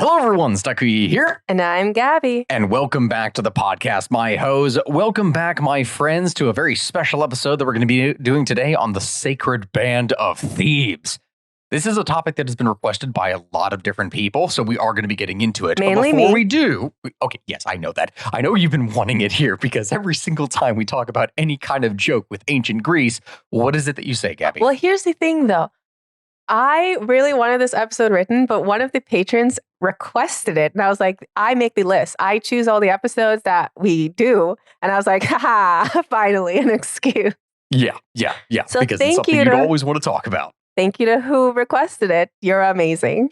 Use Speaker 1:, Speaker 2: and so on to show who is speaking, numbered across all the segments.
Speaker 1: Hello, everyone. Stakuyi here.
Speaker 2: And I'm Gabby.
Speaker 1: And welcome back to the podcast, my hoes. Welcome back, my friends, to a very special episode that we're going to be doing today on the Sacred Band of Thebes. This is a topic that has been requested by a lot of different people, so we are going to be getting into it.
Speaker 2: Mainly
Speaker 1: but before
Speaker 2: me.
Speaker 1: we do, okay, yes, I know that. I know you've been wanting it here because every single time we talk about any kind of joke with ancient Greece, what is it that you say, Gabby?
Speaker 2: Well, here's the thing, though. I really wanted this episode written, but one of the patrons requested it. And I was like, I make the list. I choose all the episodes that we do. And I was like, haha, finally an excuse.
Speaker 1: Yeah.
Speaker 2: So
Speaker 1: because it's something you'd always want to talk about.
Speaker 2: Thank you to who requested it. You're amazing.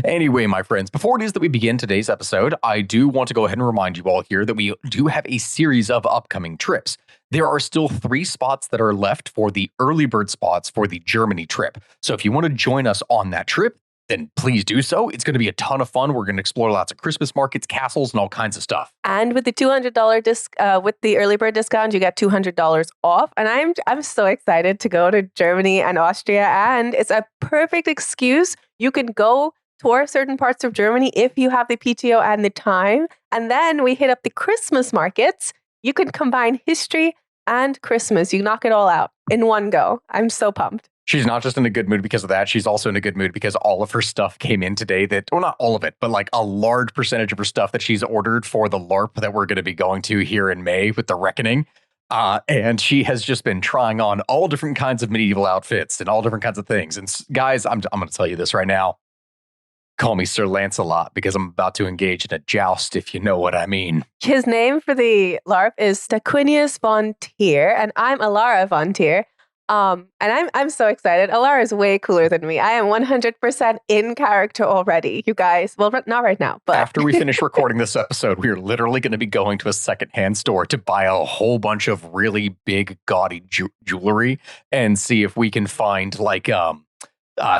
Speaker 1: Anyway, my friends, before it is that we begin today's episode, I do want to go ahead and remind you all here that we do have a series of upcoming trips. There are still 3 spots that are left for the early bird spots for the Germany trip. So if you want to join us on that trip, then please do so. It's going to be a ton of fun. We're going to explore lots of Christmas markets, castles, and all kinds of stuff.
Speaker 2: And with the $200 with the early bird discount, you get $200 off. And I'm so excited to go to Germany and Austria. And it's a perfect excuse. You can go tour certain parts of Germany if you have the PTO and the time. And then we hit up the Christmas markets. You can combine history and Christmas. You knock it all out in one go. I'm so pumped.
Speaker 1: She's not just in a good mood because of that. She's also in a good mood because all of her stuff came in today well, not all of it, but like a large percentage of her stuff that she's ordered for the LARP that we're going to be going to here in May with the Reckoning. And she has just been trying on all different kinds of medieval outfits and all different kinds of things. And guys, I'm going to tell you this right now. Call me Sir Lancelot because I'm about to engage in a joust, if you know what I mean.
Speaker 2: His name for the LARP is Staquinius von Tier, and I'm Alara von Tier. And I'm so excited. Alara is way cooler than me. I am 100% in character already, you guys. Well, not right now, but
Speaker 1: after we finish recording this episode, we're literally going to be going to a secondhand store to buy a whole bunch of really big, gaudy jewelry and see if we can find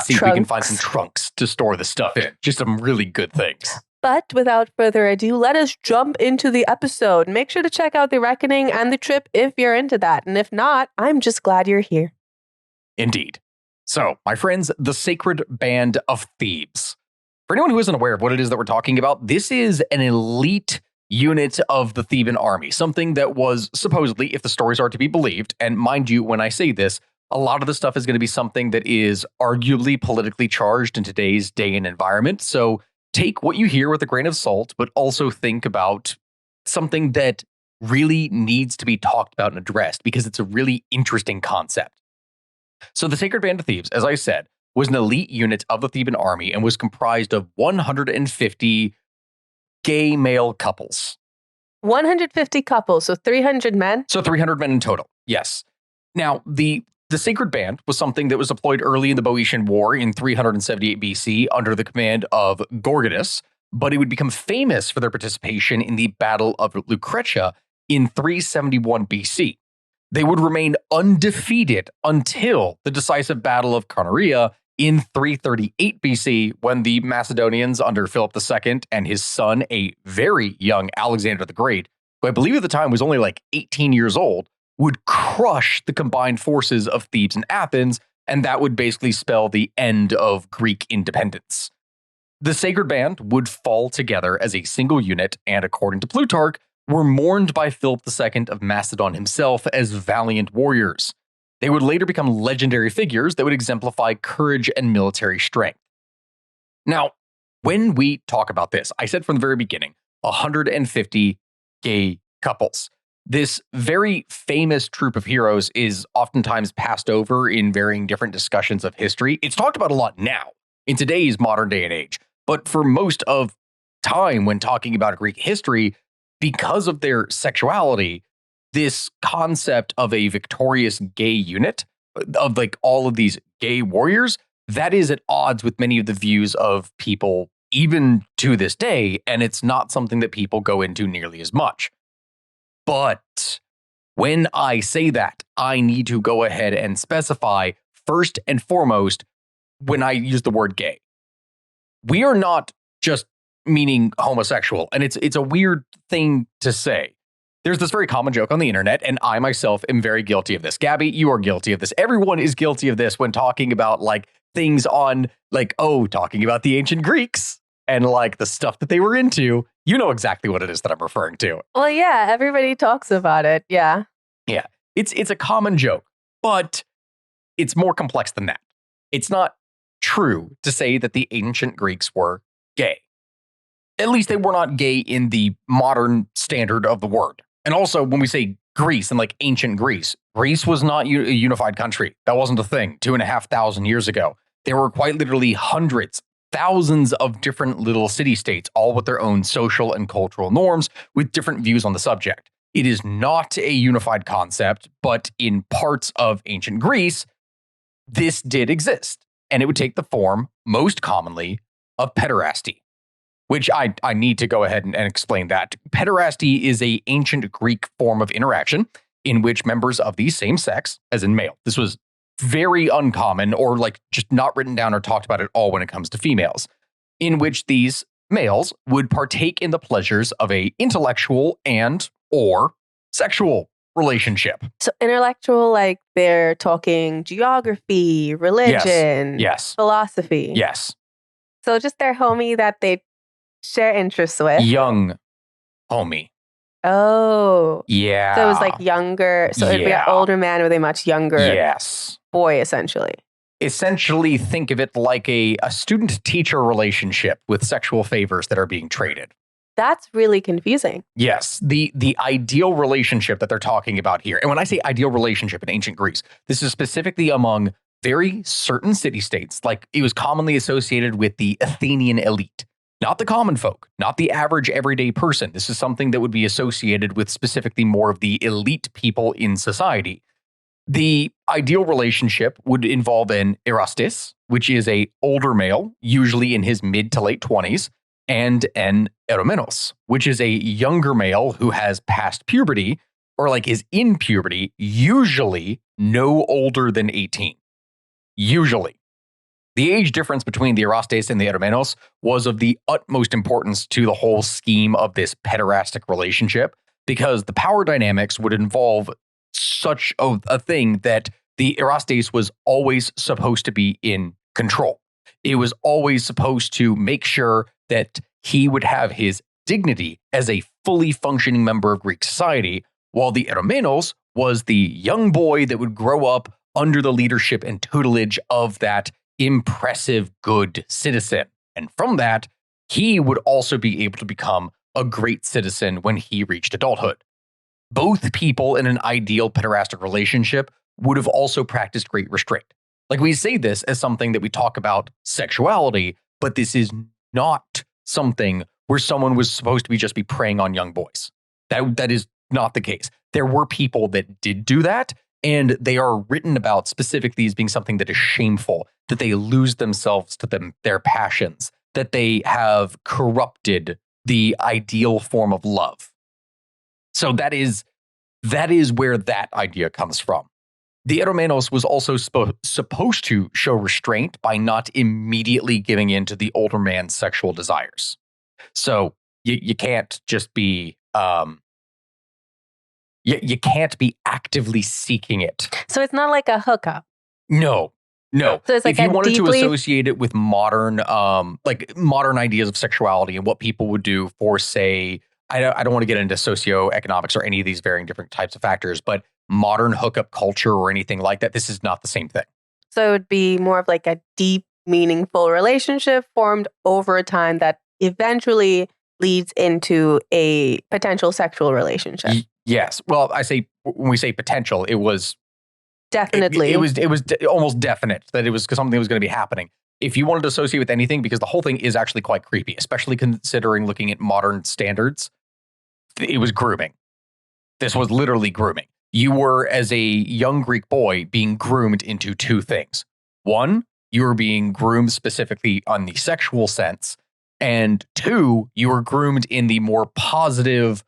Speaker 1: see if we can find some trunks to store the stuff in. Just some really good things.
Speaker 2: But without further ado, let us jump into the episode. Make sure to check out The Reckoning and the trip if you're into that. And if not, I'm just glad you're here.
Speaker 1: Indeed. So, my friends, the Sacred Band of Thebes. For anyone who isn't aware of what it is that we're talking about, this is an elite unit of the Theban army. Something that was supposedly, if the stories are to be believed, and mind you, when I say this, a lot of the stuff is going to be something that is arguably politically charged in today's day and environment. So take what you hear with a grain of salt, but also think about something that really needs to be talked about and addressed because it's a really interesting concept. So the Sacred Band of Thebes, as I said, was an elite unit of the Theban army and was comprised of 150 gay male couples.
Speaker 2: 150 couples, so 300 men?
Speaker 1: So 300 men in total, yes. Now, the Sacred Band was something that was deployed early in the Boeotian War in 378 BC under the command of Gorgidas, but it would become famous for their participation in the Battle of Lucretia in 371 BC. They would remain undefeated until the decisive Battle of Carnarea in 338 BC, when the Macedonians under Philip II and his son, a very young Alexander the Great, who I believe at the time was only like 18 years old, would crush the combined forces of Thebes and Athens, and that would basically spell the end of Greek independence. The Sacred Band would fall together as a single unit, and according to Plutarch, were mourned by Philip II of Macedon himself as valiant warriors. They would later become legendary figures that would exemplify courage and military strength. Now, when we talk about this, I said from the very beginning, 150 gay couples. This very famous troop of heroes is oftentimes passed over in varying different discussions of history. It's talked about a lot now in today's modern day and age, but for most of time when talking about Greek history, because of their sexuality, this concept of a victorious gay unit, of like all of these gay warriors, that is at odds with many of the views of people even to this day, and it's not something that people go into nearly as much. But when I say that, I need to go ahead and specify first and foremost when I use the word gay. We are not just meaning homosexual, and it's a weird thing to say. There's this very common joke on the internet, and I myself am very guilty of this. Gabby, you are guilty of this. Everyone is guilty of this when talking about like things on like, talking about the ancient Greeks and like the stuff that they were into, you know exactly what it is that I'm referring to.
Speaker 2: Well, yeah, everybody talks about it. Yeah.
Speaker 1: Yeah. It's a common joke, but it's more complex than that. It's not true to say that the ancient Greeks were gay. At least they were not gay in the modern standard of the word. And also, when we say Greece and like ancient Greece, Greece was not a unified country. That wasn't a thing 2,500 years ago. There were quite literally hundreds, thousands of different little city-states, all with their own social and cultural norms, with different views on the subject. It is not a unified concept, but in parts of ancient Greece, this did exist. And it would take the form, most commonly, of pederasty, which I need to go ahead and explain that. Pederasty is an ancient Greek form of interaction in which members of the same sex, as in male, this was very uncommon or like just not written down or talked about at all when it comes to females, in which these males would partake in the pleasures of a intellectual and or sexual relationship.
Speaker 2: So intellectual, like they're talking geography, religion,
Speaker 1: Yes.
Speaker 2: philosophy.
Speaker 1: Yes.
Speaker 2: So just their homie that they share interests with.
Speaker 1: Young homie.
Speaker 2: Oh.
Speaker 1: Yeah.
Speaker 2: So it was like younger. So it'd be an older man with a much younger boy, essentially.
Speaker 1: Essentially, think of it like a student-teacher relationship with sexual favors that are being traded.
Speaker 2: That's really confusing.
Speaker 1: Yes, the ideal relationship that they're talking about here. And when I say ideal relationship in ancient Greece, this is specifically among very certain city-states. Like it was commonly associated with the Athenian elite. Not the common folk, not the average everyday person. This is something that would be associated with specifically more of the elite people in society. The ideal relationship would involve an erastes, which is an older male, usually in his mid to late 20s, and an eromenos, which is a younger male who has passed puberty or like is in puberty, usually no older than 18. Usually. The age difference between the erastes and the eromenos was of the utmost importance to the whole scheme of this pederastic relationship, because the power dynamics would involve such a thing that the erastes was always supposed to be in control. It was always supposed to make sure that he would have his dignity as a fully functioning member of Greek society, while the eromenos was the young boy that would grow up under the leadership and tutelage of that impressive, good citizen. And from that, he would also be able to become a great citizen when he reached adulthood. Both people in an ideal pederastic relationship would have also practiced great restraint. Like we say this as something that we talk about sexuality, but this is not something where someone was supposed to be preying on young boys. That is not the case. There were people that did do that, and they are written about specifically as being something that is shameful, that they lose themselves to their passions, that they have corrupted the ideal form of love. So that is where that idea comes from. The eromenos was also supposed to show restraint by not immediately giving in to the older man's sexual desires. So you can't just be you can't be actively seeking it.
Speaker 2: So it's not like a hookup.
Speaker 1: No. So
Speaker 2: it's like
Speaker 1: if you wanted to associate it with modern ideas of sexuality and what people would do for, say, I don't want to get into socioeconomics or any of these varying different types of factors, but modern hookup culture or anything like that, this is not the same thing.
Speaker 2: So it would be more of like a deep, meaningful relationship formed over time that eventually leads into a potential sexual relationship.
Speaker 1: Yes. Well, when we say potential, it was
Speaker 2: definitely.
Speaker 1: It was almost definite that it was something that was going to be happening. If you wanted to associate with anything, because the whole thing is actually quite creepy, especially considering looking at modern standards, it was grooming. This was literally grooming. You were, as a young Greek boy, being groomed into two things. One, you were being groomed specifically on the sexual sense. And two, you were groomed in the more positive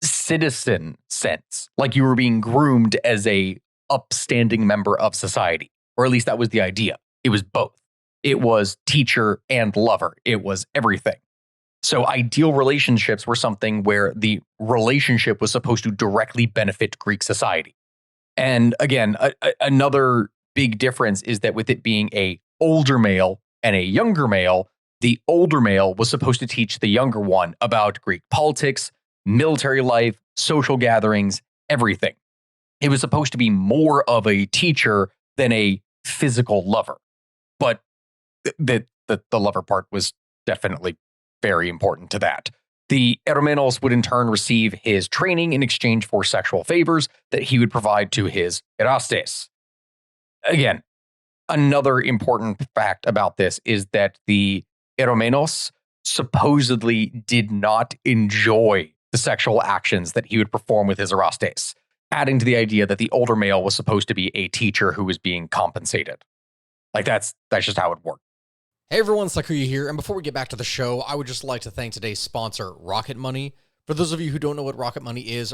Speaker 1: citizen sense. Like you were being groomed as a upstanding member of society. Or at least that was the idea. It was both. It was teacher and lover. It was everything. So ideal relationships were something where the relationship was supposed to directly benefit Greek society. And again, another big difference is that with it being a older male and a younger male, The older male was supposed to teach the younger one about Greek politics, military life, social gatherings, everything. It was supposed to be more of a teacher than a physical lover. But the lover part was definitely very important to that. The Eromenos would in turn receive his training in exchange for sexual favors that he would provide to his Erastes. Again, another important fact about this is that the Eromenos supposedly did not enjoy the sexual actions that he would perform with his Erastes, adding to the idea that the older male was supposed to be a teacher who was being compensated. Like that's just how it worked.
Speaker 3: Hey everyone, Sakuya here, and before we get back to the show, I would just like to thank today's sponsor, Rocket Money. For those of you who don't know what Rocket Money is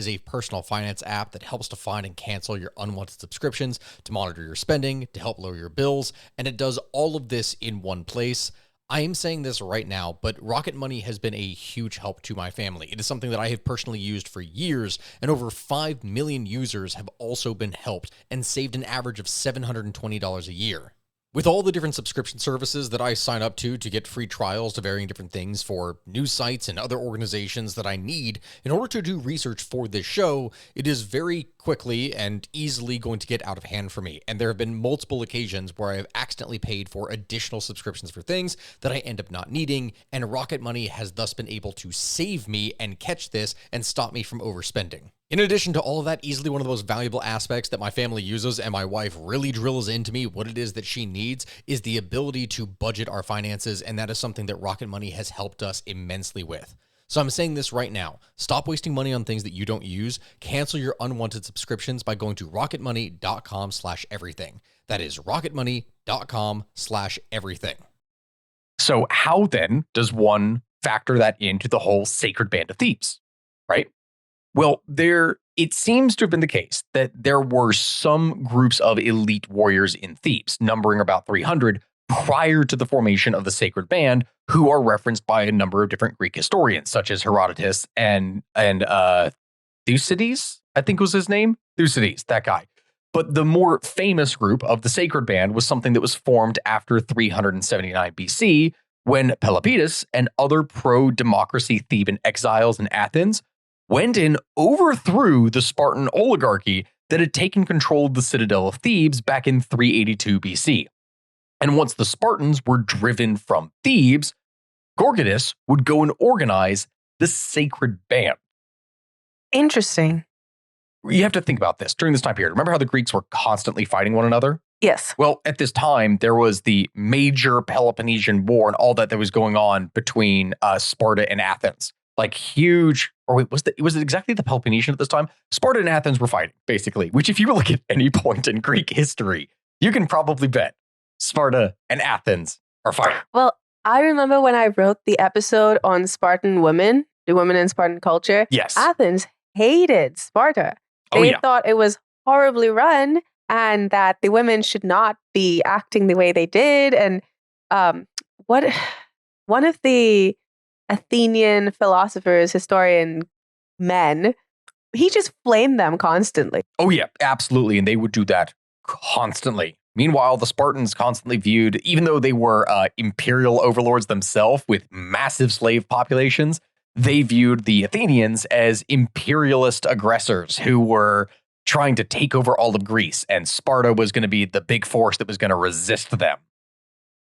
Speaker 3: a personal finance app that helps to find and cancel your unwanted subscriptions, to monitor your spending, to help lower your bills, and it does all of this in one place. I am saying this right now, but Rocket Money has been a huge help to my family. It is something that I have personally used for years, and over 5 million users have also been helped and saved an average of $720 a year. With all the different subscription services that I sign up to get free trials to varying different things for news sites and other organizations that I need in order to do research for this show, it is very quickly and easily going to get out of hand for me. And there have been multiple occasions where I have accidentally paid for additional subscriptions for things that I end up not needing, and Rocket Money has thus been able to save me and catch this and stop me from overspending. In addition to all of that, easily one of the most valuable aspects that my family uses and my wife really drills into me what it is that she needs is the ability to budget our finances, and that is something that Rocket Money has helped us immensely with. So I'm saying this right now. Stop wasting money on things that you don't use. Cancel your unwanted subscriptions by going to rocketmoney.com/everything. That is rocketmoney.com/everything.
Speaker 1: So how then does one factor that into the whole Sacred Band of Thebes, right? Well, it seems to have been the case that there were some groups of elite warriors in Thebes, numbering about 300, prior to the formation of the Sacred Band, who are referenced by a number of different Greek historians, such as Herodotus and Thucydides, I think was his name. Thucydides, that guy. But the more famous group of the Sacred Band was something that was formed after 379 BC, when Pelopidas and other pro-democracy Theban exiles in Athens went and overthrew the Spartan oligarchy that had taken control of the citadel of Thebes back in 382 BC. And once the Spartans were driven from Thebes, Gorgidas would go and organize the Sacred Band.
Speaker 2: Interesting.
Speaker 1: You have to think about this during this time period. Remember how the Greeks were constantly fighting one another?
Speaker 2: Yes.
Speaker 1: Well, at this time, there was the major Peloponnesian War and all that was going on between Sparta and Athens. Like huge, or wait, was it exactly the Peloponnesian at this time? Sparta and Athens were fighting, basically, which if you look at any point in Greek history, you can probably bet Sparta and Athens are fighting.
Speaker 2: Well, I remember when I wrote the episode on Spartan women, the women in Spartan culture.
Speaker 1: Yes.
Speaker 2: Athens hated Sparta. They thought it was horribly run and that the women should not be acting the way they did. And one of the Athenian philosophers, historian men, he just blamed them constantly.
Speaker 1: Oh, yeah, absolutely. And they would do that constantly. Meanwhile, the Spartans constantly viewed, even though they were imperial overlords themselves with massive slave populations, they viewed the Athenians as imperialist aggressors who were trying to take over all of Greece, and Sparta was going to be the big force that was going to resist them.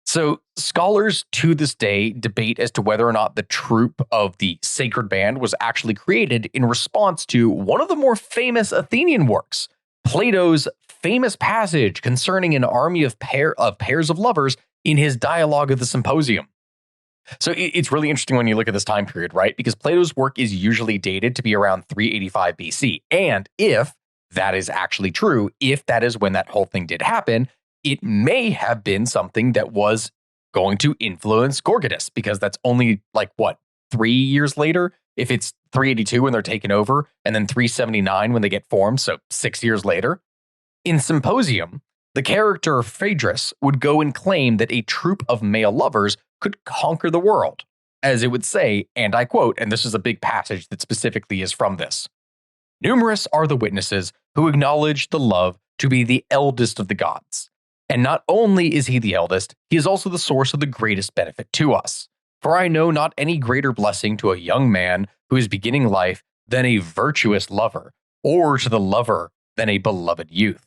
Speaker 1: So scholars to this day debate as to whether or not the troop of the Sacred Band was actually created in response to one of the more famous Athenian works, Plato's famous passage concerning an army of pairs of lovers in his dialogue of the Symposium. So it's really interesting when you look at this time period, right? Because Plato's work is usually dated to be around 385 BC. And if that is actually true, if that is when that whole thing did happen, it may have been something that was going to influence Gorgidas, because that's only 3 years later? If it's 382 when they're taken over, and then 379 when they get formed, so 6 years later. In Symposium, the character Phaedrus would go and claim that a troop of male lovers could conquer the world, as it would say, and I quote, and this is a big passage that specifically is from this: "Numerous are the witnesses who acknowledge the love to be the eldest of the gods. And not only is he the eldest, he is also the source of the greatest benefit to us. For I know not any greater blessing to a young man who is beginning life than a virtuous lover, or to the lover than a beloved youth.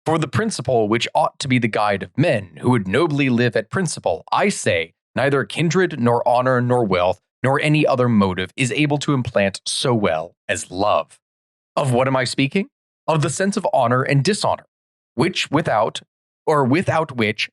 Speaker 1: For the principle which ought to be the guide of men who would nobly live at principle, I say, neither kindred, nor honor, nor wealth, nor any other motive is able to implant so well as love. Of what am I speaking? Of the sense of honor and dishonor, which without which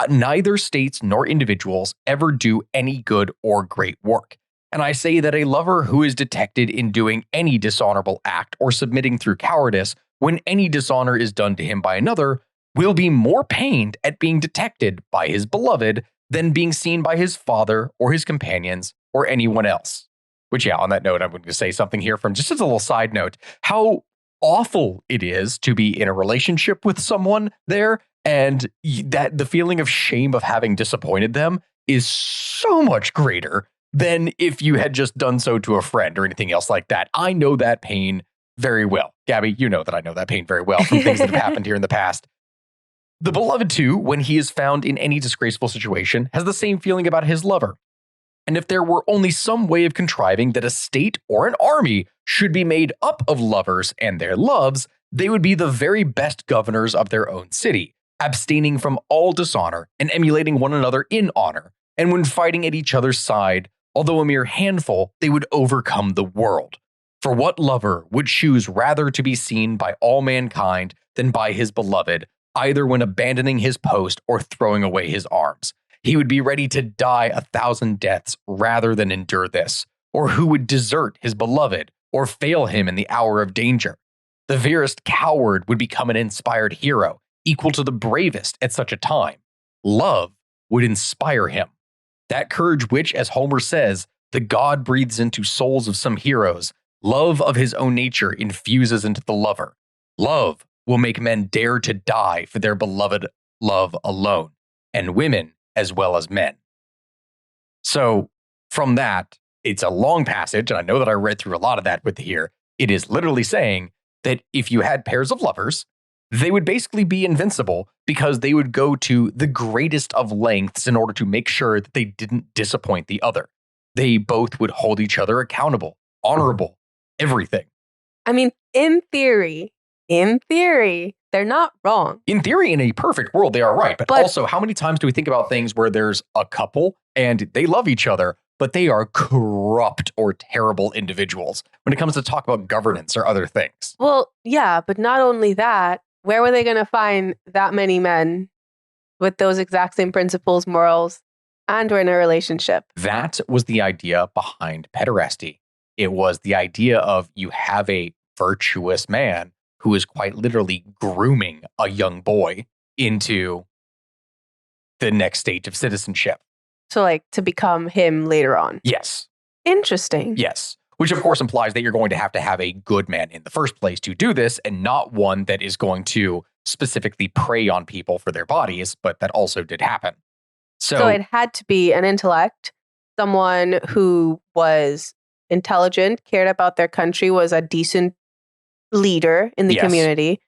Speaker 1: neither states nor individuals ever do any good or great work. And I say that a lover who is detected in doing any dishonorable act or submitting through cowardice when any dishonor is done to him by another will be more pained at being detected by his beloved than being seen by his father or his companions or anyone else. Which, yeah, on that note, I'm going to say something here from just as a little side note, how awful it is to be in a relationship with someone there, and that the feeling of shame of having disappointed them is so much greater than if you had just done so to a friend or anything else like that. I know that pain very well. Gabby, you know that I know that pain very well from things that have happened here in the past. The beloved, too, when he is found in any disgraceful situation, has the same feeling about his lover. And if there were only some way of contriving that a state or an army should be made up of lovers and their loves, they would be the very best governors of their own city, abstaining from all dishonor and emulating one another in honor. And when fighting at each other's side, although a mere handful, they would overcome the world. For what lover would choose rather to be seen by all mankind than by his beloved, either when abandoning his post or throwing away his arms? He would be ready to die 1,000 deaths rather than endure this. Or who would desert his beloved or fail him in the hour of danger? The verest coward would become an inspired hero, equal to the bravest at such a time. Love would inspire him. That courage which, as Homer says, the god breathes into souls of some heroes, love of his own nature infuses into the lover. Love will make men dare to die for their beloved love alone, and women as well as men. So from that, it's a long passage, and I know that I read through a lot of that with here. It is literally saying that if you had pairs of lovers, they would basically be invincible because they would go to the greatest of lengths in order to make sure that they didn't disappoint the other. They both would hold each other accountable, honorable, everything.
Speaker 2: I mean, in theory, they're not wrong.
Speaker 1: In theory, in a perfect world, they are right. But also, how many times do we think about things where there's a couple and they love each other, but they are corrupt or terrible individuals when it comes to talk about governance or other things?
Speaker 2: Well, yeah, but not only that, where were they going to find that many men with those exact same principles, morals, and were in a relationship?
Speaker 1: That was the idea behind pederasty. It was the idea of you have a virtuous man who is quite literally grooming a young boy into the next stage of citizenship.
Speaker 2: So, like, to become him later on.
Speaker 1: Yes.
Speaker 2: Interesting.
Speaker 1: Yes. Which, of course, implies that you're going to have a good man in the first place to do this, and not one that is going to specifically prey on people for their bodies, but that also did happen.
Speaker 2: So it had to be an intellect, someone who was intelligent, cared about their country, was a decent leader in the community.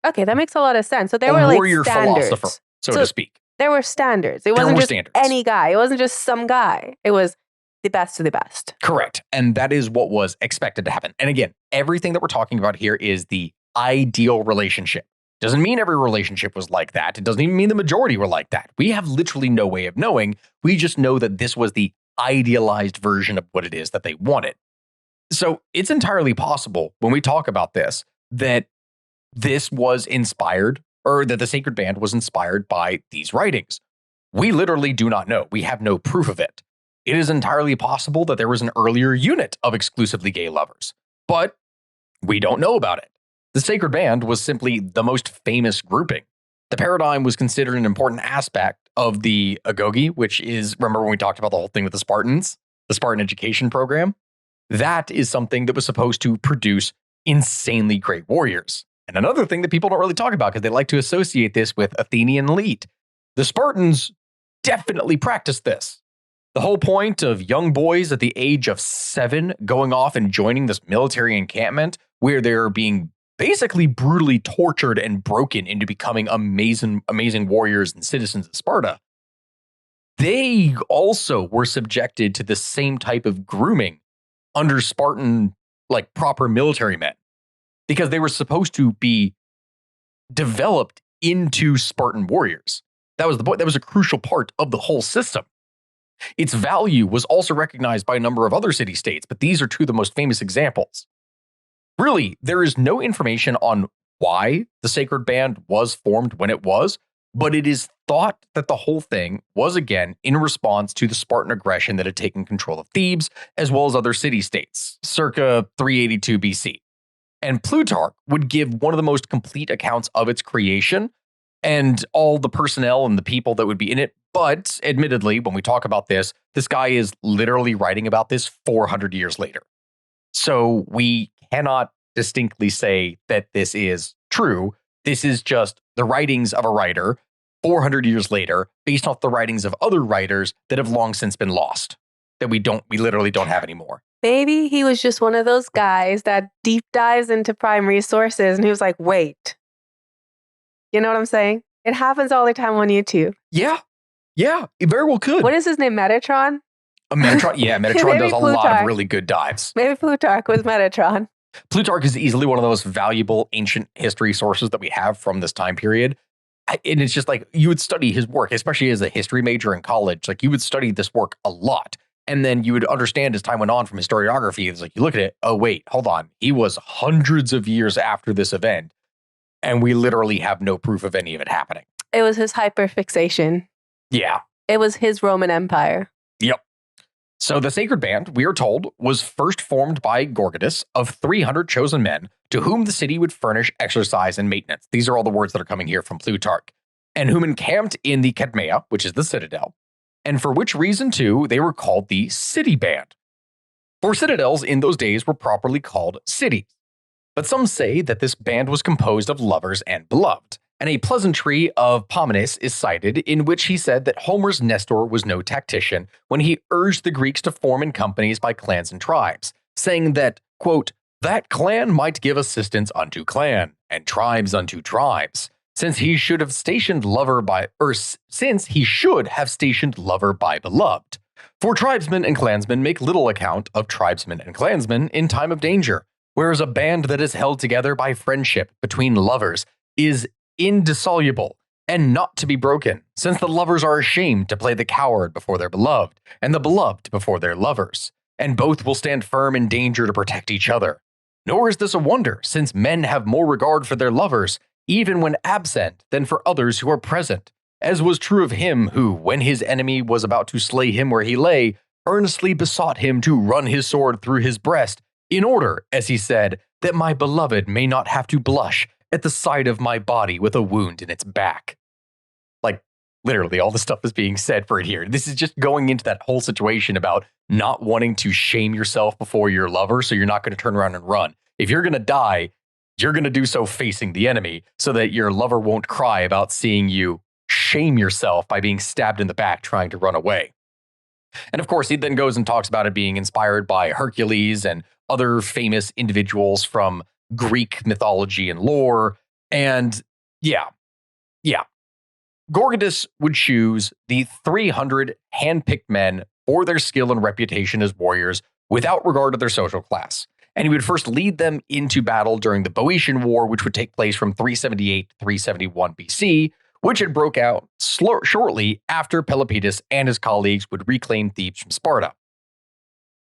Speaker 2: Okay, that makes a lot of sense. So there were
Speaker 1: warrior
Speaker 2: standards,
Speaker 1: philosopher, so to speak.
Speaker 2: There were standards. It wasn't just any guy. It wasn't just some guy. It was the best of the best.
Speaker 1: Correct. And that is what was expected to happen. And again, everything that we're talking about here is the ideal relationship. Doesn't mean every relationship was like that. It doesn't even mean the majority were like that. We have literally no way of knowing. We just know that this was the idealized version of what it is that they wanted. So it's entirely possible when we talk about this, that this was inspired, or that the Sacred Band was inspired by these writings. We literally do not know. We have no proof of it. It is entirely possible that there was an earlier unit of exclusively gay lovers, but we don't know about it. The Sacred Band was simply the most famous grouping. The paradigm was considered an important aspect of the agoge, which is, remember when we talked about the whole thing with the Spartans, the Spartan education program? That is something that was supposed to produce insanely great warriors. And another thing that people don't really talk about because they like to associate this with Athenian elite. The Spartans definitely practiced this. The whole point of young boys at the age of 7 going off and joining this military encampment where they're being basically brutally tortured and broken into becoming amazing warriors and citizens of Sparta, they also were subjected to the same type of grooming under Spartan, like proper military men, because they were supposed to be developed into Spartan warriors. That was the point. That was a crucial part of the whole system. Its value was also recognized by a number of other city-states, but these are two of the most famous examples. Really, there is no information on why the Sacred Band was formed when it was, but it is thought that the whole thing was, again, in response to the Spartan aggression that had taken control of Thebes, as well as other city-states, circa 382 BC. And Plutarch would give one of the most complete accounts of its creation and all the personnel and the people that would be in it. But admittedly, when we talk about this guy is literally writing about this 400 years later. So we cannot distinctly say that this is true. This is just the writings of a writer 400 years later, based off the writings of other writers that have long since been lost, that we literally don't have anymore.
Speaker 2: Maybe he was just one of those guys that deep dives into prime resources and he was like, wait. You know what I'm saying? It happens all the time on YouTube.
Speaker 1: Yeah. Yeah, it very well could.
Speaker 2: What is his name? Metatron?
Speaker 1: Metatron, yeah, Metatron does a lot of really good dives.
Speaker 2: Maybe Plutarch was Metatron.
Speaker 1: Plutarch is easily one of the most valuable ancient history sources that we have from this time period. And it's just like, you would study his work, especially as a history major in college. Like, you would study this work a lot. And then you would understand as time went on from historiography, it's like, you look at it, oh, wait, hold on. He was hundreds of years after this event, and we literally have no proof of any of it happening.
Speaker 2: It was his hyperfixation.
Speaker 1: Yeah.
Speaker 2: It was his Roman Empire.
Speaker 1: Yep. So the Sacred Band, we are told, was first formed by Gorgidas of 300 chosen men to whom the city would furnish exercise and maintenance. These are all the words that are coming here from Plutarch. And whom encamped in the Cadmea, which is the citadel. And for which reason, too, they were called the City Band. For citadels in those days were properly called cities. But some say that this band was composed of lovers and beloved. And a pleasantry of Pomenis is cited in which he said that Homer's Nestor was no tactician when he urged the Greeks to form in companies by clans and tribes, saying that, quote, that clan might give assistance unto clan, and tribes unto tribes, since he should have stationed lover by beloved. For tribesmen and clansmen make little account of tribesmen and clansmen in time of danger, whereas a band that is held together by friendship between lovers is indissoluble and not to be broken, since the lovers are ashamed to play the coward before their beloved, and the beloved before their lovers, and both will stand firm in danger to protect each other. Nor is this a wonder, since men have more regard for their lovers, even when absent, than for others who are present, as was true of him who, when his enemy was about to slay him where he lay, earnestly besought him to run his sword through his breast, in order, as he said, that my beloved may not have to blush at the sight of my body with a wound in its back. Like, literally, all the stuff is being said for it here. This is just going into that whole situation about not wanting to shame yourself before your lover, so you're not going to turn around and run. If you're going to die, you're going to do so facing the enemy, so that your lover won't cry about seeing you shame yourself by being stabbed in the back trying to run away. And of course, he then goes and talks about it being inspired by Hercules and other famous individuals from Greek mythology and lore. And yeah. Gorgidas would choose the 300 handpicked men for their skill and reputation as warriors without regard to their social class. And he would first lead them into battle during the Boeotian War, which would take place from 378 to 371 BC, which had broke out shortly after Pelopidas and his colleagues would reclaim Thebes from Sparta.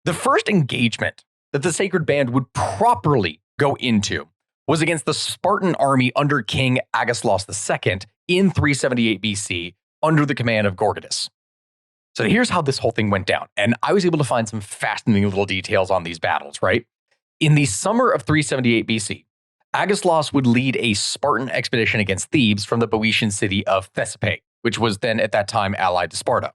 Speaker 1: The first engagement that the Sacred Band would properly go into was against the Spartan army under King Agesilaus II in 378 BC under the command of Gorgidas. So here's how this whole thing went down. And I was able to find some fascinating little details on these battles, right? In the summer of 378 BC, Agesilaus would lead a Spartan expedition against Thebes from the Boeotian city of Thespiae, which was then at that time allied to Sparta.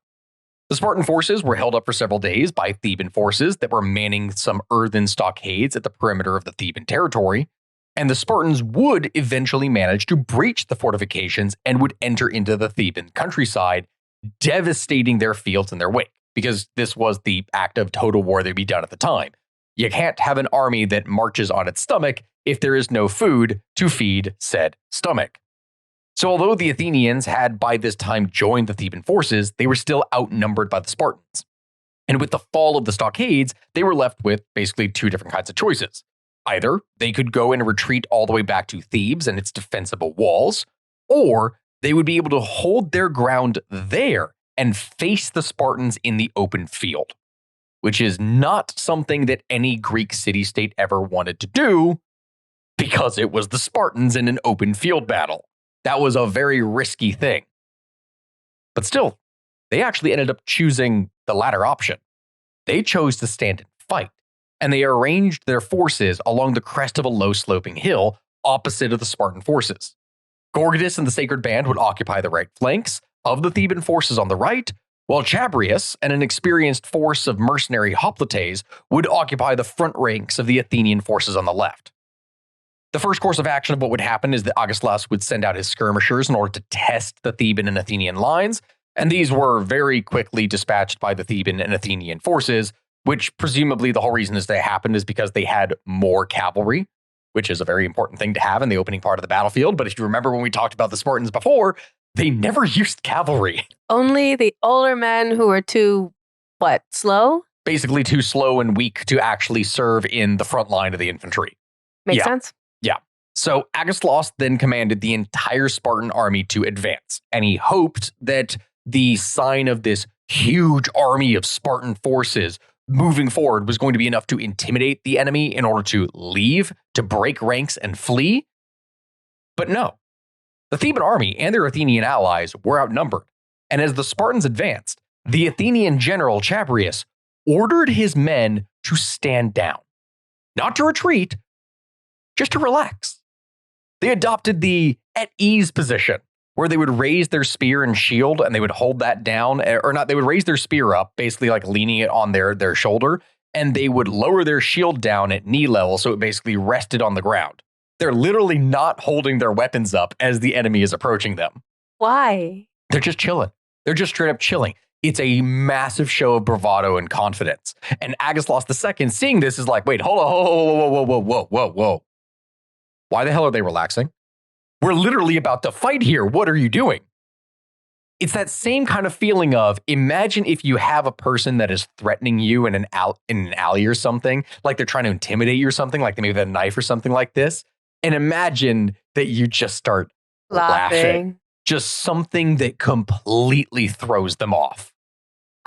Speaker 1: The Spartan forces were held up for several days by Theban forces that were manning some earthen stockades at the perimeter of the Theban territory, and the Spartans would eventually manage to breach the fortifications and would enter into the Theban countryside, devastating their fields in their wake, because this was the act of total war that would be done at the time. You can't have an army that marches on its stomach if there is no food to feed said stomach. So although the Athenians had by this time joined the Theban forces, they were still outnumbered by the Spartans. And with the fall of the stockades, they were left with basically two different kinds of choices. Either they could go and retreat all the way back to Thebes and its defensible walls, or they would be able to hold their ground there and face the Spartans in the open field, which is not something that any Greek city-state ever wanted to do because it was the Spartans in an open field battle. That was a very risky thing. But still, they actually ended up choosing the latter option. They chose to stand and fight, and they arranged their forces along the crest of a low-sloping hill opposite of the Spartan forces. Gorgidas and the Sacred Band would occupy the right flanks of the Theban forces on the right, while Chabrias and an experienced force of mercenary hoplites would occupy the front ranks of the Athenian forces on the left. The first course of action of what would happen is that Augustus would send out his skirmishers in order to test the Theban and Athenian lines, and these were very quickly dispatched by the Theban and Athenian forces, which presumably the whole reason this happened is because they had more cavalry, which is a very important thing to have in the opening part of the battlefield. But if you remember when we talked about the Spartans before, they never used cavalry.
Speaker 2: Only the older men who were too, slow?
Speaker 1: Basically too slow and weak to actually serve in the front line of the infantry.
Speaker 2: Makes sense.
Speaker 1: Yeah. So Agesilaus then commanded the entire Spartan army to advance, and he hoped that the sign of this huge army of Spartan forces moving forward was going to be enough to intimidate the enemy in order to leave, to break ranks and flee. But no, the Theban army and their Athenian allies were outnumbered, and as the Spartans advanced, the Athenian general Chabrias ordered his men to stand down, not to retreat, just to relax. They adopted the at-ease position, where they would raise their spear and shield and they would hold that down, or not, they would raise their spear up, basically like leaning it on their shoulder, and they would lower their shield down at knee level so it basically rested on the ground. They're literally not holding their weapons up as the enemy is approaching them.
Speaker 2: Why?
Speaker 1: They're just chilling. They're just straight up chilling. It's a massive show of bravado and confidence. And Agesilaus II, seeing this, is like, wait, hold on, whoa. Why the hell are they relaxing? We're literally about to fight here. What are you doing? It's that same kind of feeling of, imagine if you have a person that is threatening you in an alley or something, like they're trying to intimidate you or something, like they maybe have a knife or something like this. And imagine that you just start laughing. Just something that completely throws them off.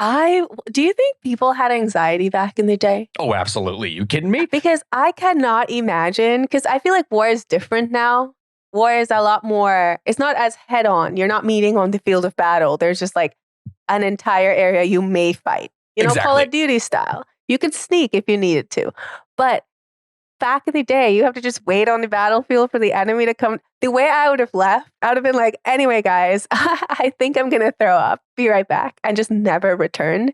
Speaker 2: Do you think people had anxiety back in the day?
Speaker 1: Oh, absolutely. You kidding me?
Speaker 2: Because I cannot imagine, because I feel like war is different now. War is a lot more, it's not as head on. You're not meeting on the field of battle. There's just like an entire area you may fight. Call of Duty style. You could sneak if you needed to. But back in the day, you have to just wait on the battlefield for the enemy to come. The way I would have left, I would have been like, anyway, guys, I think I'm going to throw up. Be right back. And just never return.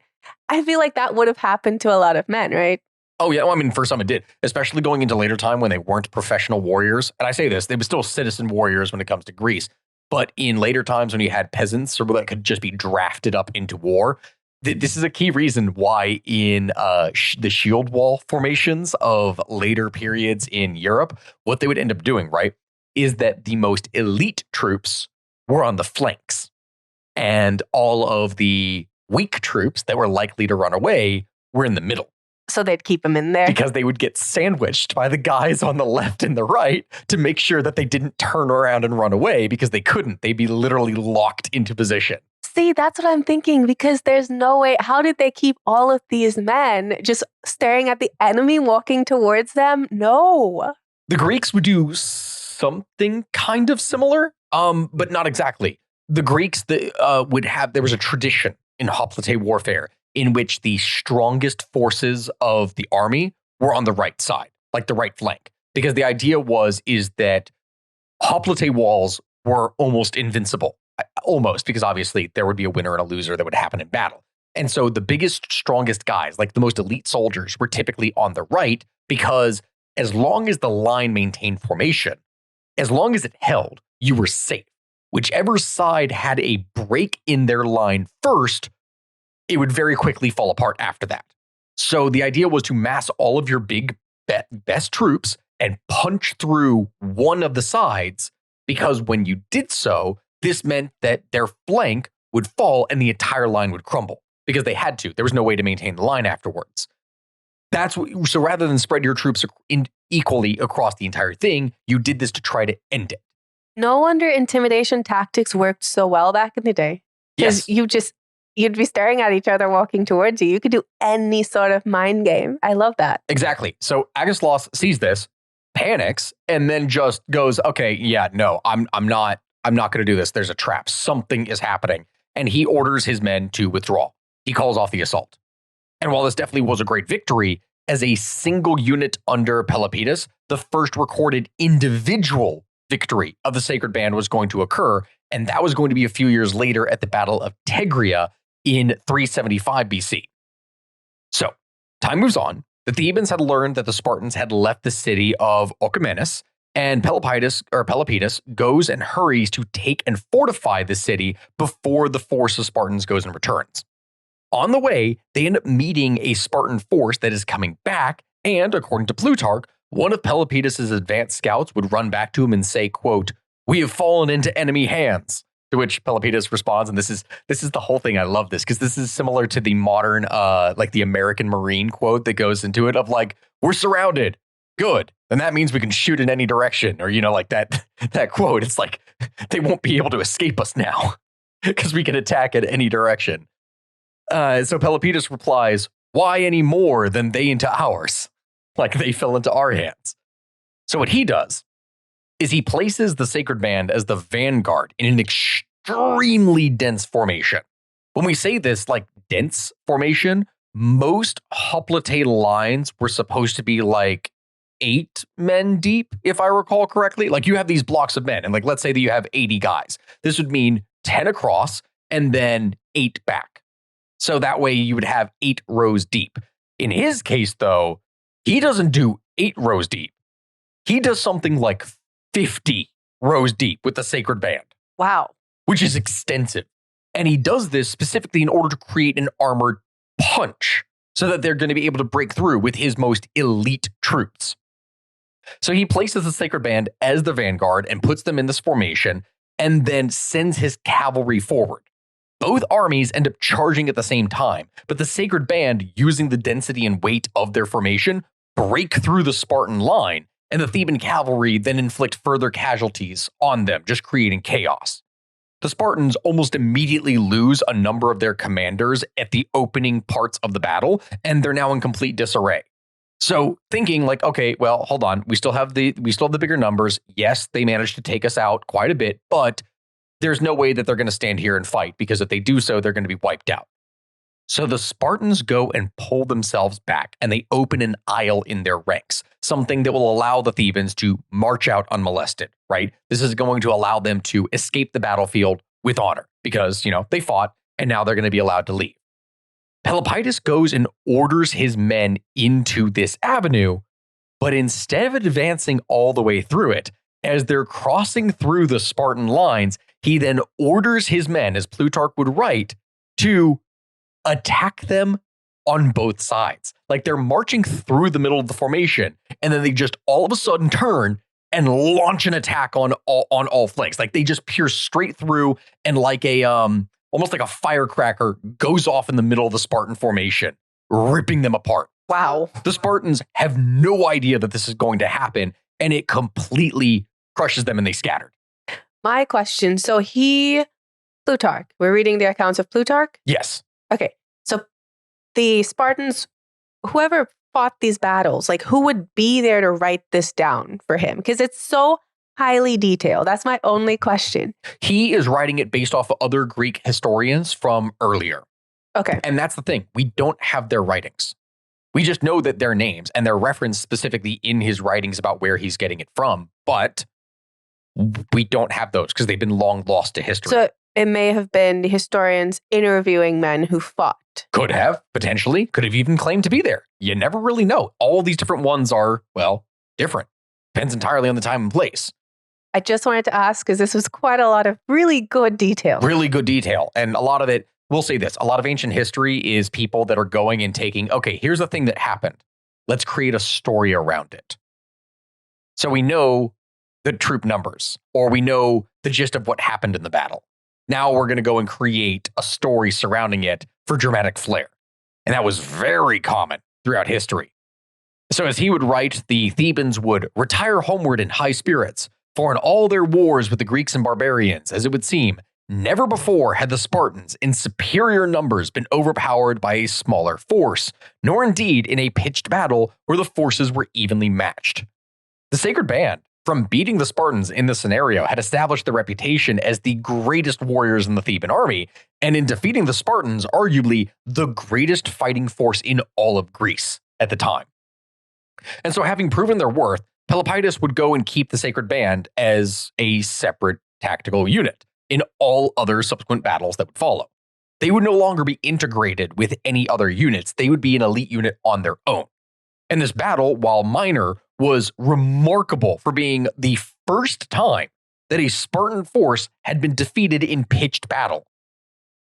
Speaker 2: I feel like that would have happened to a lot of men, right?
Speaker 1: Oh, yeah. Well, I mean, for some it did, especially going into later time when they weren't professional warriors. And I say this, they were still citizen warriors when it comes to Greece. But in later times when you had peasants or that could just be drafted up into war, this is a key reason why in the shield wall formations of later periods in Europe, what they would end up doing, right, is that the most elite troops were on the flanks. And all of the weak troops that were likely to run away were in the middle.
Speaker 2: So they'd keep them in there?
Speaker 1: Because they would get sandwiched by the guys on the left and the right to make sure that they didn't turn around and run away, because they couldn't. They'd be literally locked into position.
Speaker 2: See, that's what I'm thinking, because there's no way. How did they keep all of these men just staring at the enemy walking towards them? No.
Speaker 1: The Greeks would do something kind of similar, but not exactly. The Greeks would have, there was a tradition in hoplite warfare in which the strongest forces of the army were on the right side, like the right flank. Because the idea is that hoplite walls were almost invincible. Almost, because obviously there would be a winner and a loser that would happen in battle. And so the biggest, strongest guys, like the most elite soldiers, were typically on the right, because as long as the line maintained formation, as long as it held, you were safe. Whichever side had a break in their line first, it would very quickly fall apart after that. So the idea was to mass all of your best troops and punch through one of the sides, because when you did so, this meant that their flank would fall and the entire line would crumble because they had to. There was no way to maintain the line afterwards. So rather than spread your troops equally across the entire thing, you did this to try to end it.
Speaker 2: No wonder intimidation tactics worked so well back in the day.
Speaker 1: Yes.
Speaker 2: You'd be staring at each other walking towards you. You could do any sort of mind game. I love that.
Speaker 1: Exactly. So Agesilaus sees this, panics, and then just goes, okay, yeah, no, I'm not going to do this. There's a trap. Something is happening. And he orders his men to withdraw. He calls off the assault. And while this definitely was a great victory, as a single unit under Pelopidas, the first recorded individual victory of the Sacred Band was going to occur. And that was going to be a few years later at the Battle of Tegria in 375 BC. So time moves on. The Thebans had learned that the Spartans had left the city of Orchomenus, and Pelopidas goes and hurries to take and fortify the city before the force of Spartans goes and returns. On the way, they end up meeting a Spartan force that is coming back, and according to Plutarch, one of Pelopidas' advanced scouts would run back to him and say, quote, "We have fallen into enemy hands." To which Pelopidas responds, and this is the whole thing. I love this because this is similar to the modern, like the American Marine quote that goes into it of like, "We're surrounded, good, and that means we can shoot in any direction," or like that quote. It's like they won't be able to escape us now because we can attack at any direction. So Pelopidas replies, "Why any more than they into ours? Like they fell into our hands." So what he does is he places the Sacred Band as the vanguard in an extremely dense formation. When we say this, like dense formation, most hoplite lines were supposed to be like 8 men deep, if I recall correctly. Like you have these blocks of men, and like let's say that you have 80 guys. This would mean 10 across and then 8 back. So that way you would have 8 rows deep. In his case, though, he doesn't do 8 rows deep. He does something like 50 rows deep with the Sacred Band.
Speaker 2: Wow.
Speaker 1: Which is extensive. And he does this specifically in order to create an armored punch so that they're going to be able to break through with his most elite troops. So he places the Sacred Band as the vanguard and puts them in this formation and then sends his cavalry forward. Both armies end up charging at the same time, but the Sacred Band, using the density and weight of their formation, break through the Spartan line, and the Theban cavalry then inflict further casualties on them, just creating chaos. The Spartans almost immediately lose a number of their commanders at the opening parts of the battle, and they're now in complete disarray. So thinking like, okay, well, hold on, we still have the bigger numbers. Yes, they managed to take us out quite a bit, but there's no way that they're going to stand here and fight, because if they do so, they're going to be wiped out. So the Spartans go and pull themselves back, and they open an aisle in their ranks, something that will allow the Thebans to march out unmolested, right? This is going to allow them to escape the battlefield with honor because, they fought and now they're going to be allowed to leave. Pelopidas goes and orders his men into this avenue, but instead of advancing all the way through it, as they're crossing through the Spartan lines, he then orders his men, as Plutarch would write, to attack them on both sides. Like they're marching through the middle of the formation, and then they just all of a sudden turn and launch an attack on all flanks. Like they just pierce straight through, and like a almost like a firecracker goes off in the middle of the Spartan formation, ripping them apart.
Speaker 2: Wow.
Speaker 1: The Spartans have no idea that this is going to happen, and it completely crushes them and they scattered.
Speaker 2: My question. So Plutarch, we're reading the accounts of Plutarch?
Speaker 1: Yes.
Speaker 2: Okay. So the Spartans, whoever fought these battles, like who would be there to write this down for him? Because it's so highly detailed. That's my only question.
Speaker 1: He is writing it based off of other Greek historians from earlier.
Speaker 2: Okay.
Speaker 1: And that's the thing. We don't have their writings. We just know that their names, and they're referenced specifically in his writings about where he's getting it from. But we don't have those because they've been long lost to history.
Speaker 2: So it may have been the historians interviewing men who fought.
Speaker 1: Could have, potentially. Could have even claimed to be there. You never really know. All these different ones are, well, different. Depends entirely on the time and place.
Speaker 2: I just wanted to ask because this was quite a lot of really good detail.
Speaker 1: Really good detail. And a lot of it, we'll say this, a lot of ancient history is people that are going and taking, okay, here's the thing that happened. Let's create a story around it. So we know the troop numbers, or we know the gist of what happened in the battle. Now we're going to go and create a story surrounding it for dramatic flair. And that was very common throughout history. So as he would write, the Thebans would retire homeward in high spirits, for in all their wars with the Greeks and barbarians, as it would seem, never before had the Spartans in superior numbers been overpowered by a smaller force, nor indeed in a pitched battle where the forces were evenly matched. The Sacred Band, from beating the Spartans in this scenario, had established their reputation as the greatest warriors in the Theban army, and in defeating the Spartans, arguably the greatest fighting force in all of Greece at the time. And so, having proven their worth, Pelopidas would go and keep the Sacred Band as a separate tactical unit in all other subsequent battles that would follow. They would no longer be integrated with any other units. They would be an elite unit on their own. And this battle, while minor, was remarkable for being the first time that a Spartan force had been defeated in pitched battle.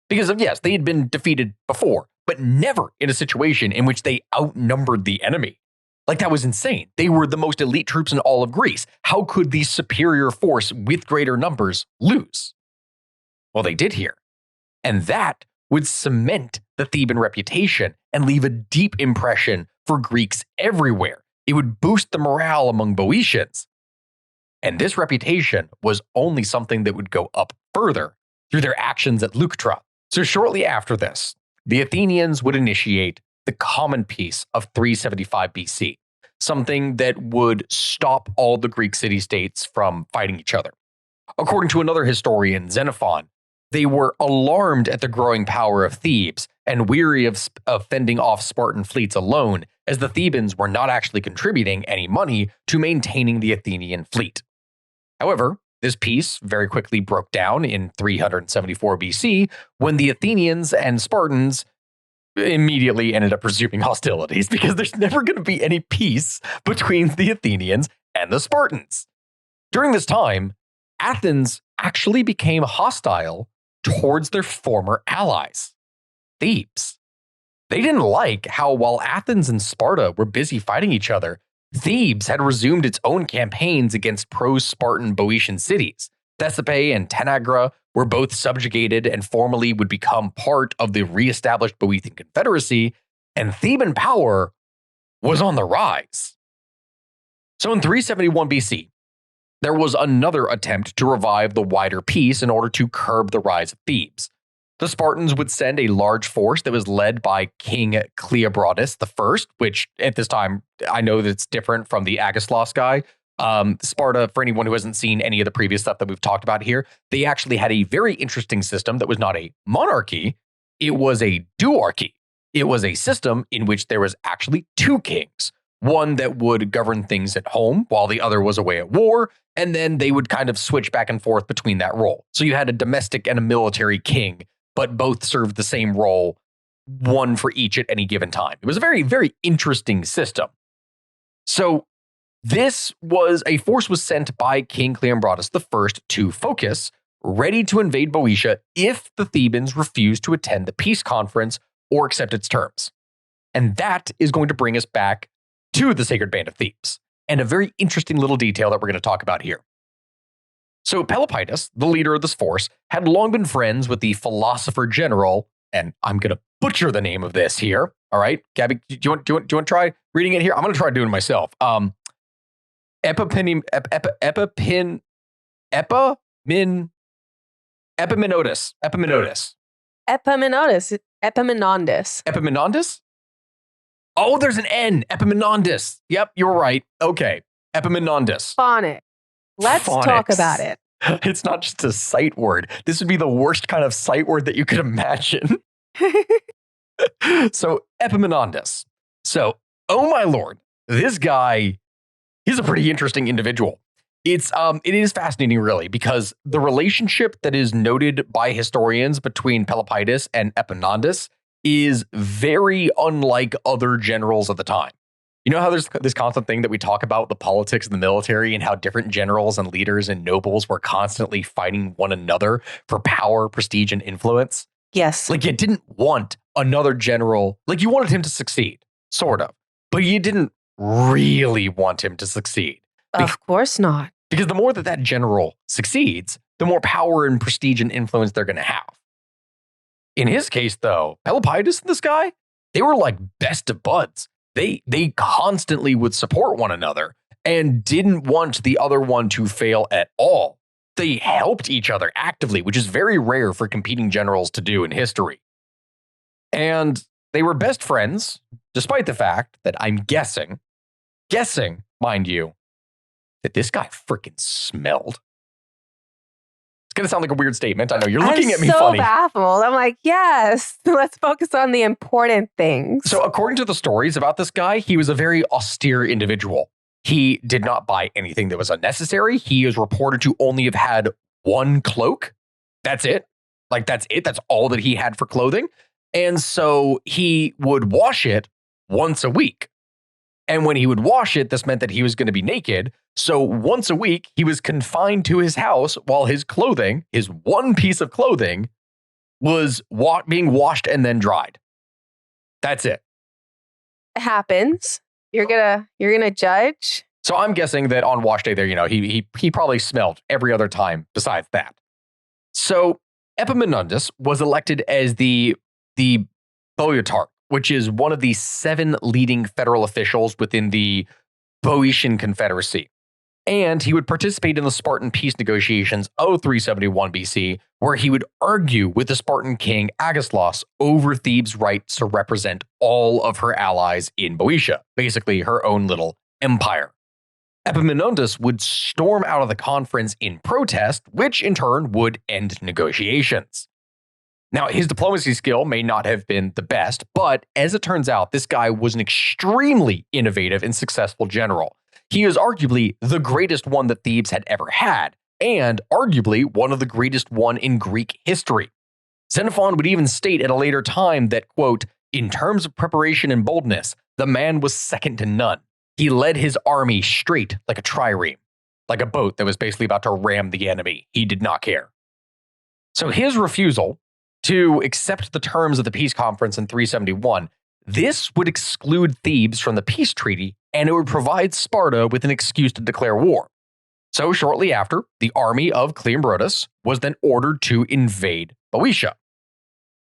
Speaker 1: Because, yes, they had been defeated before, but never in a situation in which they outnumbered the enemy. Like, that was insane. They were the most elite troops in all of Greece. How could the superior force with greater numbers lose? Well, they did here. And that would cement the Theban reputation and leave a deep impression for Greeks everywhere. It would boost the morale among Boeotians. And this reputation was only something that would go up further through their actions at Leuctra. So shortly after this, the Athenians would initiate the Common Peace of 375 BC, something that would stop all the Greek city-states from fighting each other. According to another historian, Xenophon, they were alarmed at the growing power of Thebes and weary of fending off Spartan fleets alone, as the Thebans were not actually contributing any money to maintaining the Athenian fleet. However, this peace very quickly broke down in 374 BC when the Athenians and Spartans immediately ended up resuming hostilities, because there's never going to be any peace between the Athenians and the Spartans. During this time, Athens actually became hostile towards their former allies, Thebes. They didn't like how, while Athens and Sparta were busy fighting each other, Thebes had resumed its own campaigns against pro-Spartan Boeotian cities. Thespiae and Tanagra were both subjugated and formally would become part of the re-established Boeotian Confederacy, and Theban power was on the rise. So in 371 BC, there was another attempt to revive the wider peace in order to curb the rise of Thebes. The Spartans would send a large force that was led by King Cleobrotus I, which at this time, I know that it's different from the Agislos guy. Sparta, for anyone who hasn't seen any of the previous stuff that we've talked about here, they actually had a very interesting system that was not a monarchy, it was a duarchy. It was a system in which there was actually two kings, one that would govern things at home while the other was away at war, and then they would kind of switch back and forth between that role. So you had a domestic and a military king, but both served the same role, one for each at any given time. It was a very, very interesting system. So this was a force was sent by King Cleombrotus I to Phocis, ready to invade Boeotia if the Thebans refused to attend the peace conference or accept its terms. And that is going to bring us back to the Sacred Band of Thebes, and a very interesting little detail that we're going to talk about here. So Pelopidas, the leader of this force, had long been friends with the philosopher general, and I'm going to butcher the name of this here. All right, Gabby, do you want to try reading it here? I'm going to try doing it myself. Epaminondas. Epaminondas? Oh, there's an N. Epaminondas. Yep, you're right. Okay. Epaminondas.
Speaker 2: Phonics. Let's talk about it.
Speaker 1: It's not just a sight word. This would be the worst kind of sight word that you could imagine. So, Epaminondas. So, oh my lord, this guy, he's a pretty interesting individual. It is fascinating, really, because the relationship that is noted by historians between Pelopidas and Epaminondas is very unlike other generals of the time. You know how there's this constant thing that we talk about, the politics of the military, and how different generals and leaders and nobles were constantly fighting one another for power, prestige, and influence?
Speaker 2: Yes.
Speaker 1: Like, you didn't want another general, like, you wanted him to succeed, sort of, but you didn't really want him to succeed.
Speaker 2: Of course not.
Speaker 1: Because the more that general succeeds, the more power and prestige and influence they're going to have. In his case, though, Pelopidas and this guy, they were like best of buds. They constantly would support one another and didn't want the other one to fail at all. They helped each other actively, which is very rare for competing generals to do in history. And they were best friends, despite the fact that I'm guessing, mind you, that this guy freaking smelled. It's going to sound like a weird statement. I know you're looking at me funny.
Speaker 2: I'm so baffled. I'm like, yes, let's focus on the important things.
Speaker 1: So according to the stories about this guy, he was a very austere individual. He did not buy anything that was unnecessary. He is reported to only have had one cloak. That's it. Like, that's it. That's all that he had for clothing. And so he would wash it once a week. And when he would wash it, this meant that he was going to be naked. So once a week, he was confined to his house while his clothing, his one piece of clothing, was being washed and then dried. That's it.
Speaker 2: It happens. You're gonna judge.
Speaker 1: So I'm guessing that on wash day there, he probably smelled every other time besides that. So Epaminondas was elected as the Boeotarch, which is one of the 7 leading federal officials within the Boeotian Confederacy. And he would participate in the Spartan peace negotiations of 371 BC, where he would argue with the Spartan king Agesilaus over Thebes' rights to represent all of her allies in Boeotia, basically her own little empire. Epaminondas would storm out of the conference in protest, which in turn would end negotiations. Now, his diplomacy skill may not have been the best, but as it turns out, this guy was an extremely innovative and successful general. He is arguably the greatest one that Thebes had ever had, and arguably one of the greatest one in Greek history. Xenophon would even state at a later time that, quote, in terms of preparation and boldness, the man was second to none. He led his army straight like a trireme, like a boat that was basically about to ram the enemy. He did not care. So his refusal to accept the terms of the peace conference in 371, this would exclude Thebes from the peace treaty, and it would provide Sparta with an excuse to declare war. So shortly after, the army of Cleombrotus was then ordered to invade Boeotia.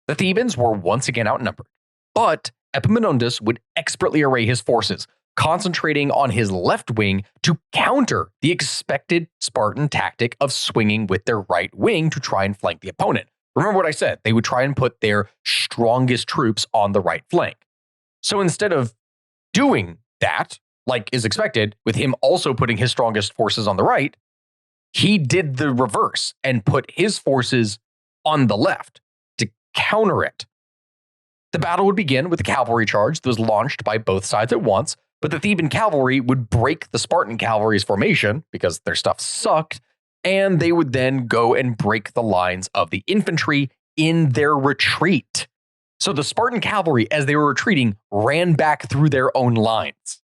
Speaker 1: The Thebans were once again outnumbered, but Epaminondas would expertly array his forces, concentrating on his left wing to counter the expected Spartan tactic of swinging with their right wing to try and flank the opponent. Remember what I said, they would try and put their strongest troops on the right flank. So instead of doing that, like is expected, with him also putting his strongest forces on the right, he did the reverse and put his forces on the left to counter it. The battle would begin with a cavalry charge that was launched by both sides at once, but the Theban cavalry would break the Spartan cavalry's formation because their stuff sucked, and they would then go and break the lines of the infantry in their retreat. So the Spartan cavalry, as they were retreating, ran back through their own lines.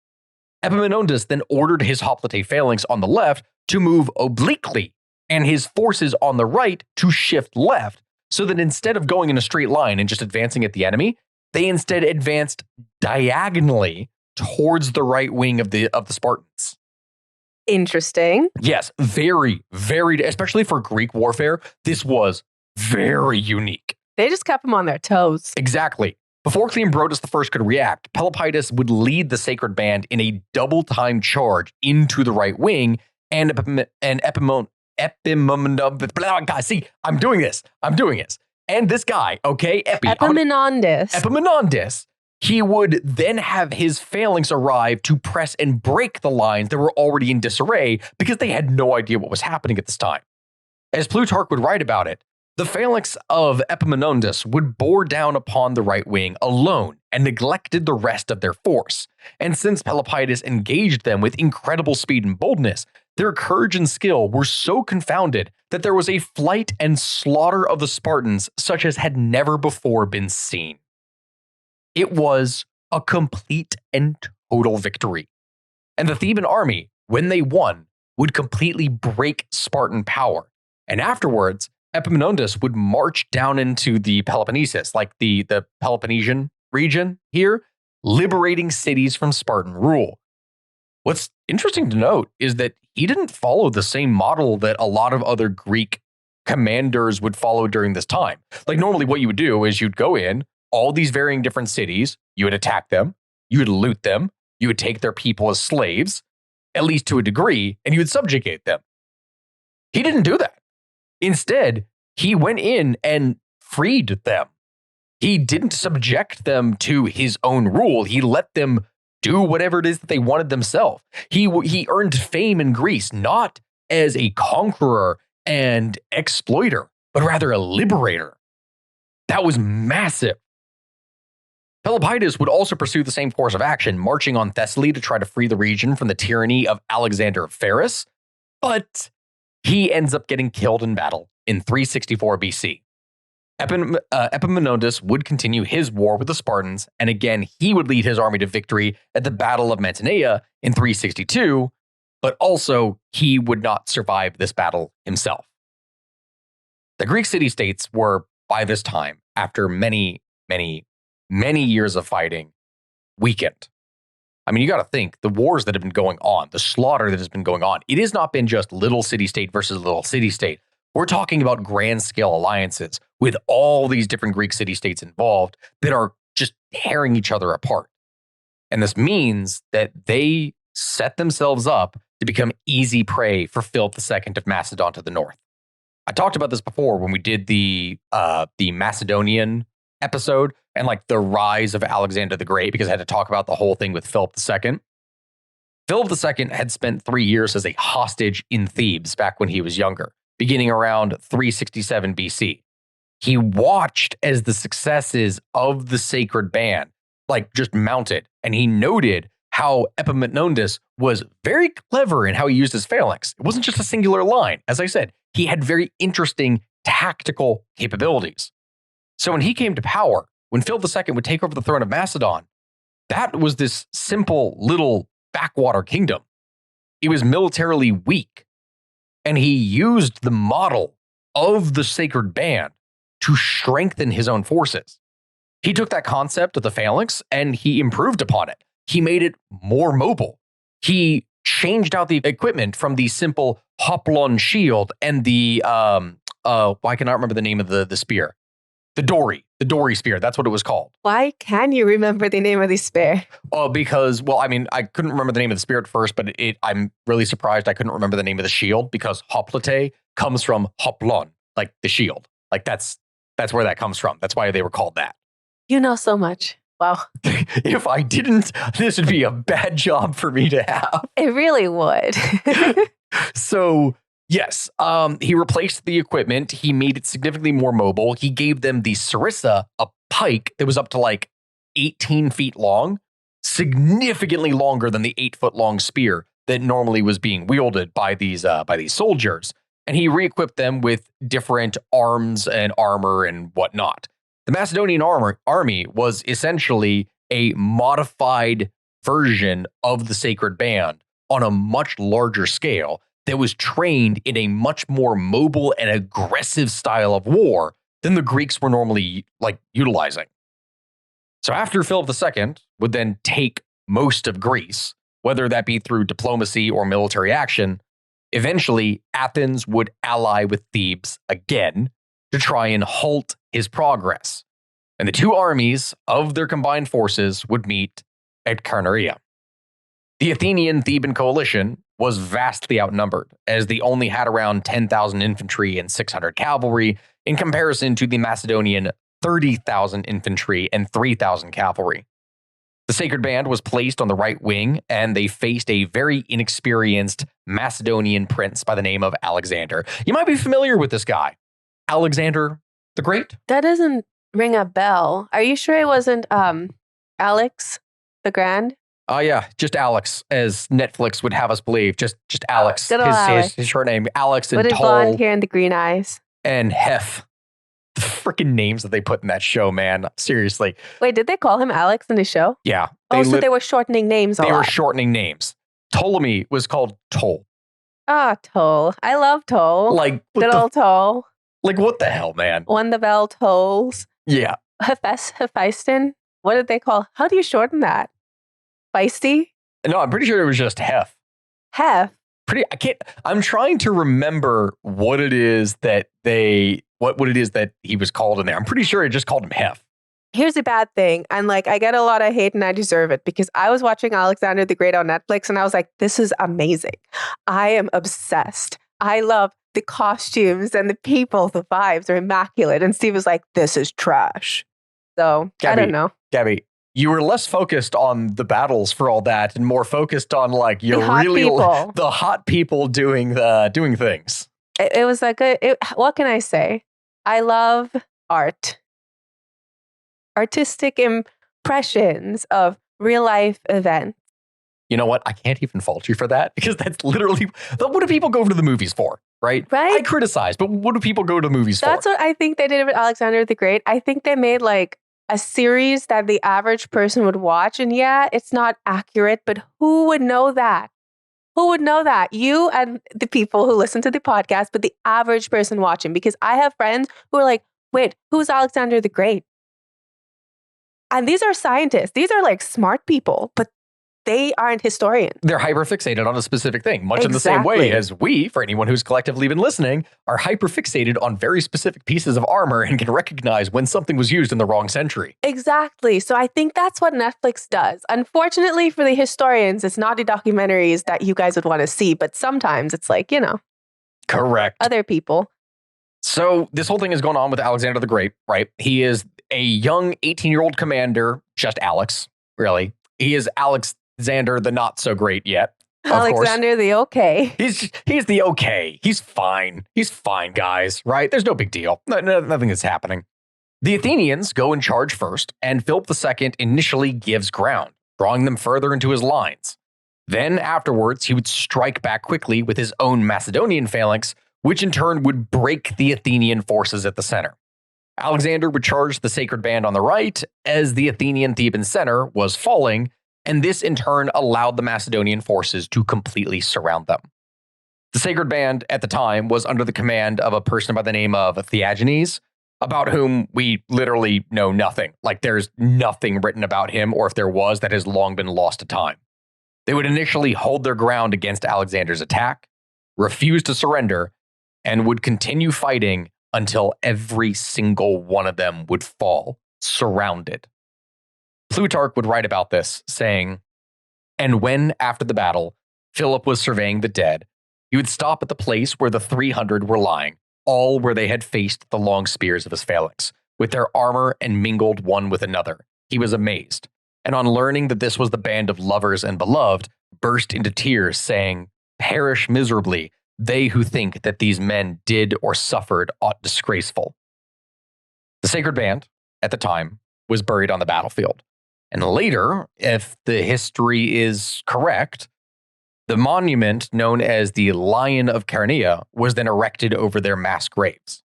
Speaker 1: Epaminondas then ordered his hoplite phalanx on the left to move obliquely, and his forces on the right to shift left, so that instead of going in a straight line and just advancing at the enemy, they instead advanced diagonally towards the right wing of the Spartans.
Speaker 2: Interesting.
Speaker 1: Yes, very, very, especially for Greek warfare, this was very unique.
Speaker 2: They just kept them on their toes.
Speaker 1: Exactly. Before Cleombrotus I could react, Pelopidas would lead the Sacred Band in a double-time charge into the right wing, and Epaminondas. See, I'm doing this. And this guy, okay, Epaminondas, he would then have his phalanx arrive to press and break the lines that were already in disarray because they had no idea what was happening at this time. As Plutarch would write about it, the phalanx of Epaminondas would bore down upon the right wing alone and neglected the rest of their force. And since Pelopidas engaged them with incredible speed and boldness, their courage and skill were so confounded that there was a flight and slaughter of the Spartans such as had never before been seen. It was a complete and total victory. And the Theban army, when they won, would completely break Spartan power. And afterwards, Epaminondas would march down into the Peloponnesus, like the Peloponnesian region here, liberating cities from Spartan rule. What's interesting to note is that he didn't follow the same model that a lot of other Greek commanders would follow during this time. Like normally what you would do is you'd go in, all these varying different cities, you would attack them, you would loot them, you would take their people as slaves, at least to a degree, and you would subjugate them. He didn't do that. Instead, he went in and freed them. He didn't subject them to his own rule. He let them do whatever it is that they wanted themselves. He earned fame in Greece, not as a conqueror and exploiter, but rather a liberator. That was massive. Pelopidas would also pursue the same course of action, marching on Thessaly to try to free the region from the tyranny of Alexander of Pharis, but he ends up getting killed in battle in 364 BC. Epaminondas would continue his war with the Spartans, and again, he would lead his army to victory at the Battle of Mantinea in 362, but also he would not survive this battle himself. The Greek city-states were, by this time, after many years of fighting, weakened. I mean, you got to think, the wars that have been going on, the slaughter that has been going on, it has not been just little city-state versus little city-state. We're talking about grand-scale alliances with all these different Greek city-states involved that are just tearing each other apart. And this means that they set themselves up to become easy prey for Philip II of Macedon to the north. I talked about this before when we did the Macedonian episode and like the rise of Alexander the Great, because I had to talk about the whole thing with Philip II. Philip II had spent 3 years as a hostage in Thebes back when he was younger, beginning around 367 BC. He watched as the successes of the Sacred Band like just mounted, and he noted how Epaminondas was very clever in how he used his phalanx. It wasn't just a singular line. As I said, he had very interesting tactical capabilities. So when he came to power, when Philip II would take over the throne of Macedon, that was this simple little backwater kingdom. It was militarily weak, and he used the model of the Sacred Band to strengthen his own forces. He took that concept of the phalanx and he improved upon it. He made it more mobile. He changed out the equipment from the simple hoplon shield and the, why can I remember the name of the spear? The dory spear. That's what it was called.
Speaker 2: Why can you remember the name of the spear?
Speaker 1: Oh, because, well, I mean, I couldn't remember the name of the spear at first, but I'm really surprised I couldn't remember the name of the shield because hoplite comes from hoplon, like the shield. Like that's where that comes from. That's why they were called that.
Speaker 2: You know so much. Wow.
Speaker 1: If I didn't, this would be a bad job for me to have.
Speaker 2: It really would.
Speaker 1: So, yes, he replaced the equipment. He made it significantly more mobile. He gave them the sarissa, a pike that was up to like 18 feet long, significantly longer than the 8-foot long spear that normally was being wielded by these soldiers. And he re-equipped them with different arms and armor and whatnot. The Macedonian army was essentially a modified version of the Sacred Band on a much larger scale that was trained in a much more mobile and aggressive style of war than the Greeks were normally utilizing. So after Philip II would then take most of Greece, whether that be through diplomacy or military action, eventually Athens would ally with Thebes again to try and halt his progress. And the two armies of their combined forces would meet at Carnarea. The Athenian-Theban coalition was vastly outnumbered, as they only had around 10,000 infantry and 600 cavalry, in comparison to the Macedonian 30,000 infantry and 3,000 cavalry. The Sacred Band was placed on the right wing, and they faced a very inexperienced Macedonian prince by the name of Alexander. You might be familiar with this guy, Alexander the Great.
Speaker 2: That doesn't ring a bell. Are you sure it wasn't Alex the Grand?
Speaker 1: Oh, yeah, just Alex, as Netflix would have us believe. Just Alex.
Speaker 2: Good old Alex.
Speaker 1: His short name, Alex, and
Speaker 2: With his
Speaker 1: Toll
Speaker 2: blonde hair and the green eyes.
Speaker 1: and Hef. The freaking names that they put in that show, man. Seriously.
Speaker 2: Wait, did they call him Alex in the show?
Speaker 1: Yeah.
Speaker 2: So they were shortening names a lot.
Speaker 1: They were shortening names. Ptolemy was called Toll.
Speaker 2: Ah, Toll. I love Toll.
Speaker 1: Like,
Speaker 2: Good old Toll.
Speaker 1: Like, what the hell, man?
Speaker 2: When the bell tolls.
Speaker 1: Yeah.
Speaker 2: Hephaestion? What did they call? How do you shorten that? Feisty?
Speaker 1: No, I'm pretty sure it was just Heth.
Speaker 2: Hef.
Speaker 1: I'm trying to remember what it is that what it is that he was called in there. I'm pretty sure it just called him Hef.
Speaker 2: Here's the bad thing. And like, I get a lot of hate and I deserve it because I was watching Alexander the Great on Netflix and I was like, this is amazing. I am obsessed. I love the costumes and the people. The vibes are immaculate. And Steve was like, this is trash. So
Speaker 1: Gabby,
Speaker 2: I don't know.
Speaker 1: Gabby, you were less focused on the battles for all that and more focused on like the hot people doing things.
Speaker 2: It was like what can I say? I love art. Artistic impressions of real life events.
Speaker 1: You know what? I can't even fault you for that because that's literally what do people go to the movies for, right?
Speaker 2: Right.
Speaker 1: I criticize, but what do people go to the movies for?
Speaker 2: That's what I think they did with Alexander the Great. I think they made like a series that the average person would watch. And yeah, it's not accurate, but who would know that? Who would know that? You and the people who listen to the podcast, but the average person watching. Because I have friends who are like, wait, who's Alexander the Great? And these are scientists. These are like smart people, but they aren't historians.
Speaker 1: They're hyperfixated on a specific thing, much in the same way as we, for anyone who's collectively been listening, are hyperfixated on very specific pieces of armor and can recognize when something was used in the wrong century.
Speaker 2: Exactly. So I think that's what Netflix does. Unfortunately for the historians, it's not the documentaries that you guys would want to see, but sometimes it's like,
Speaker 1: Correct.
Speaker 2: Other people.
Speaker 1: So this whole thing is going on with Alexander the Great, right? He is a young 18-year-old commander, just Alex, really. He is Alexander the not so great yet.
Speaker 2: Alexander the okay.
Speaker 1: He's the okay. He's fine. He's fine, guys, right? There's no big deal. Nothing is happening. The Athenians go in charge first, and Philip II initially gives ground, drawing them further into his lines. Then afterwards, he would strike back quickly with his own Macedonian phalanx, which in turn would break the Athenian forces at the center. Alexander would charge the Sacred Band on the right as the Athenian Theban center was falling, and this in turn allowed the Macedonian forces to completely surround them. The Sacred Band at the time was under the command of a person by the name of Theagenes, about whom we literally know nothing. Like there's nothing written about him, or if there was, that has long been lost to time. They would initially hold their ground against Alexander's attack, refuse to surrender, and would continue fighting until every single one of them would fall, surrounded. Plutarch would write about this, saying, "And when, after the battle, Philip was surveying the dead, he would stop at the place where the 300 were lying, all where they had faced the long spears of his phalanx, with their armor and mingled one with another. He was amazed, and on learning that this was the band of lovers and beloved, burst into tears, saying, 'Perish miserably, they who think that these men did or suffered aught disgraceful.'" The Sacred Band, at the time, was buried on the battlefield. And later, if the history is correct, the monument known as the Lion of Chaeronea was then erected over their mass graves.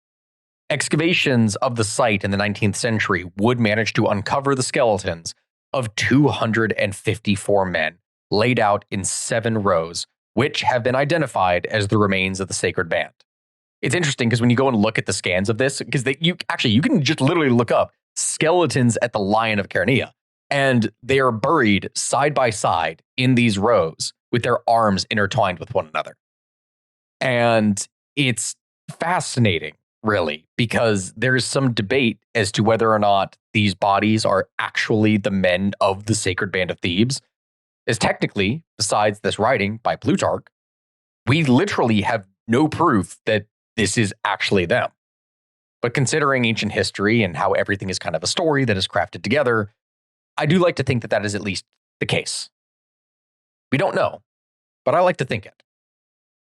Speaker 1: Excavations of the site in the 19th century would manage to uncover the skeletons of 254 men laid out in 7 rows, which have been identified as the remains of the Sacred Band. It's interesting because when you go and look at the scans of this, because you can just literally look up skeletons at the Lion of Chaeronea, and they are buried side by side in these rows with their arms intertwined with one another. And it's fascinating, really, because there's some debate as to whether or not these bodies are actually the men of the Sacred Band of Thebes. As technically, besides this writing by Plutarch, we literally have no proof that this is actually them. But considering ancient history and how everything is kind of a story that is crafted together, I do like to think that that is at least the case. We don't know, but I like to think it.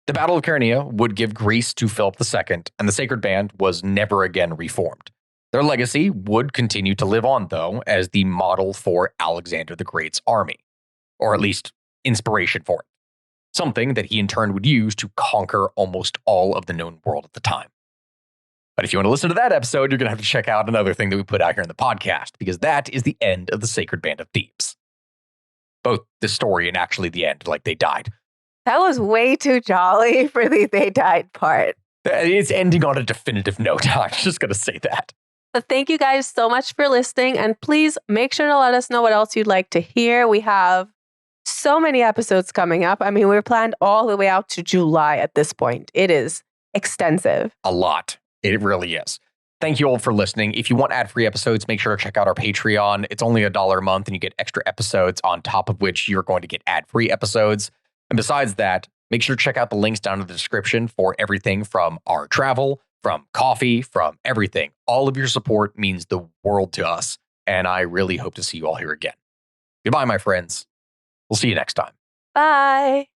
Speaker 1: The Battle of Chaeronea would give Greece to Philip II, and the Sacred Band was never again reformed. Their legacy would continue to live on, though, as the model for Alexander the Great's army, or at least inspiration for it, something that he in turn would use to conquer almost all of the known world at the time. But if you want to listen to that episode, you're going to have to check out another thing that we put out here in the podcast, because that is the end of the Sacred Band of Thebes. Both the story and actually the end, like they died.
Speaker 2: That was way too jolly for the they died part.
Speaker 1: It's ending on a definitive note. I'm just going to say that.
Speaker 2: But thank you guys so much for listening. And please make sure to let us know what else you'd like to hear. We have so many episodes coming up. I mean, we're planned all the way out to July at this point. It is extensive.
Speaker 1: A lot. It really is. Thank you all for listening. If you want ad-free episodes, make sure to check out our Patreon. It's only $1 a month and you get extra episodes on top of which you're going to get ad-free episodes. And besides that, make sure to check out the links down in the description for everything from our travel, from coffee, from everything. All of your support means the world to us. And I really hope to see you all here again. Goodbye, my friends. We'll see you next time.
Speaker 2: Bye.